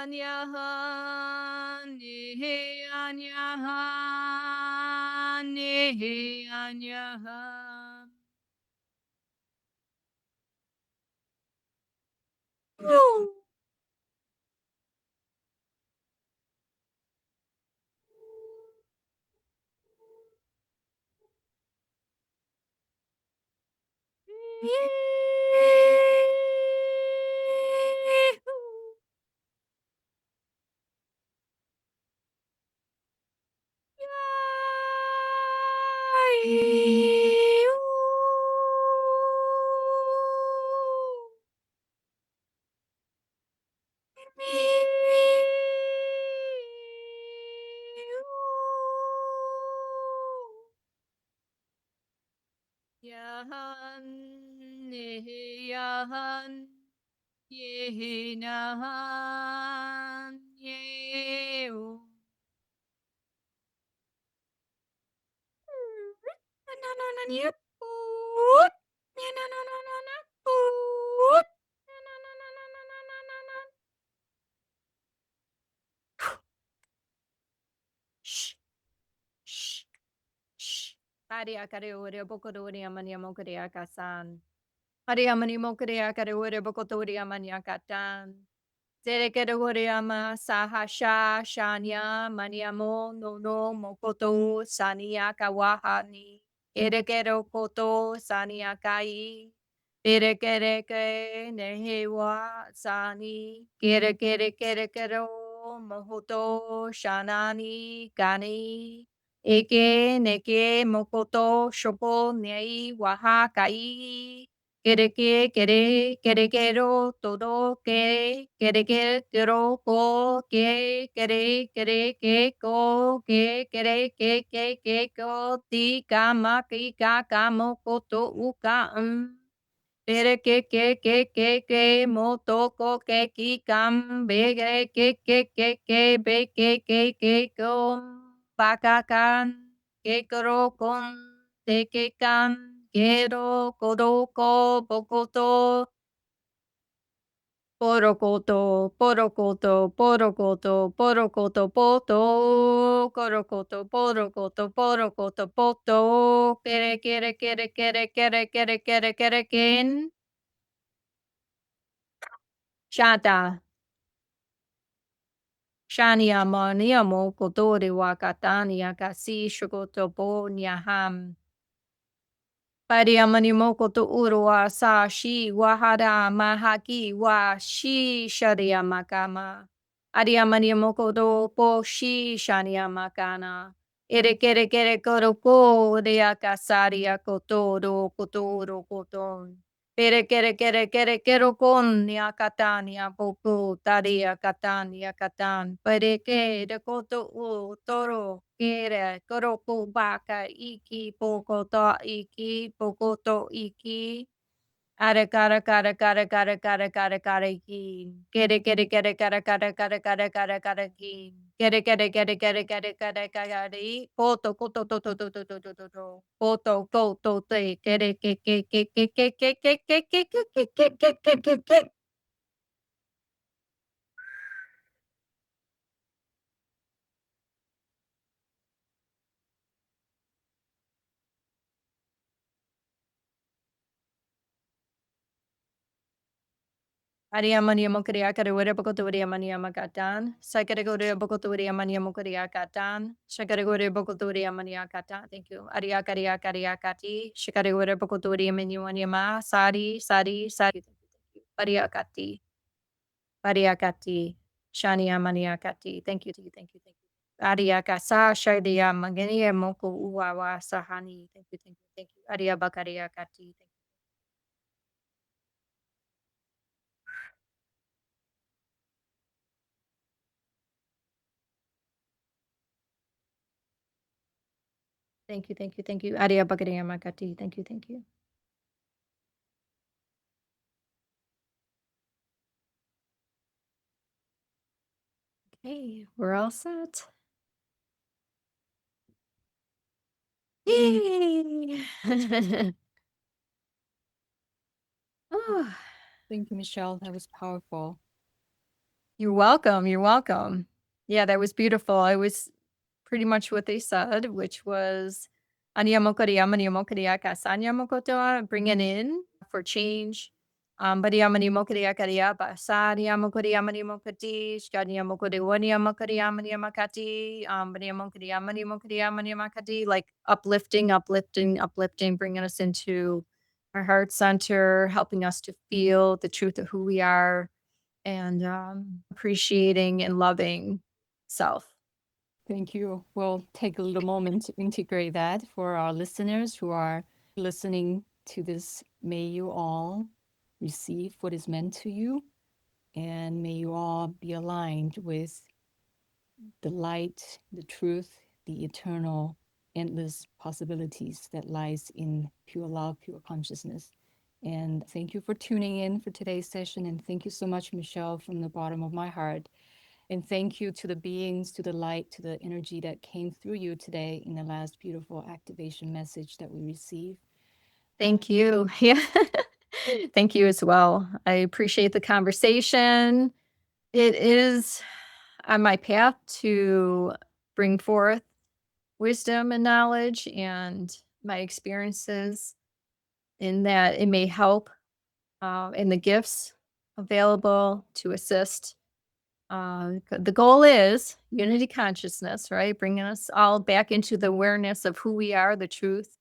Anyahan, anyahan, anyahan. Yahan, yahan, yenahan, yeo. Shh, shh, shh. Paria kareore bokodoria mania mokoria kasan. Paria mani mokoria kareore bokodoria mania katan. Serekerogoriama sahasha shanya maniamo no no mokoto sania kawahani. Erekero koto sania kai. Erekereke nehewa sani. Kerekerekero mohoto shanani kani. Eke neke mokoto shoko nei wahakai. Quere, todo, que, co, que, co, ti, ka, ma, ki, ka, mo, ko, to, u, ka, Ere ke motoko ke ki kam bege ke be ke kom bakakan ke koro kon te ke kan kero koroko bokoto porokoto porokoto porokoto porokoto poto korokoto porokoto poto kere ken shata shania mania mo kotori wakatani akasi shokoto po nyaham Pariamani mokoto uro wa sa shi wahara mahaki wa shi sharia makama. Ariamani mokoto po shi shania makana. Ere kere koro ko rea kasaria kotoro kotoro koton. Pere kere kero kon nia katania popo taria katania katan. Pere de koto u toro kere koro ko baka iki poko to iki poko to iki. Are kara ki. Kere ki. Kere poto koto to. Poto koto te kere ke. Ariamania mokaria karawara bokotoria mania makatan. Sakaragoria bokotoria mania mokaria katan. Shakaragoria bokotoria mania katan. Thank you. Aria karia karia kati. Shakaragoria bokotoria mania ma. Sari. Thank you. Paria kati. Paria kati. Shania mania kati. Thank you. Aria kasa shadia magania moko uwawa sahani. Thank you. Aria bakaria kati. Thank you. Aria bakaria makati. Thank you. Okay, we're all set. Yay! Oh, Thank you, Michelle. That was powerful. you're welcome. You're welcome. Yeah, that was beautiful. I was pretty much what they said, which was bring it in for change. Bariamani mokariya kariya basaria mokariamani mokati, Shania mokariwania mokariamani makati, bariamokariamani makati, like uplifting, bringing us into our heart center, helping us to feel the truth of who we are and appreciating and loving self. Thank you. We'll take a little moment to integrate that for our listeners who are listening to this. May you all receive what is meant to you, and may you all be aligned with the light, the truth, the eternal, endless possibilities that lies in pure love, pure consciousness. And thank you for tuning in for today's session. And thank you so much, Michelle, from the bottom of my heart. And thank you to the beings, to the light, to the energy that came through you today in the last beautiful activation message that we received. Thank you. Yeah. Thank you as well. I appreciate the conversation. It is on my path to bring forth wisdom and knowledge and my experiences in that it may help in the gifts available to assist. The goal is unity consciousness, right? Bringing us all back into the awareness of who we are, the truth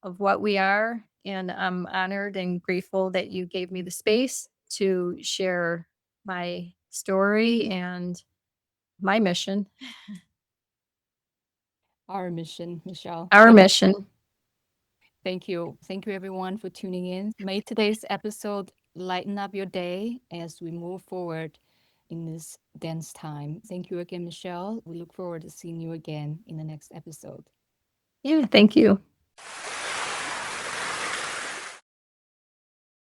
of what we are. And I'm honored and grateful that you gave me the space to share my story and my mission, Our mission, Michelle. our mission. Thank you. Thank you, everyone, for tuning in. May today's episode lighten up your day as we move forward in this dense time. Thank you again, Michelle. We look forward to seeing you again in the next episode. Yeah, thank you.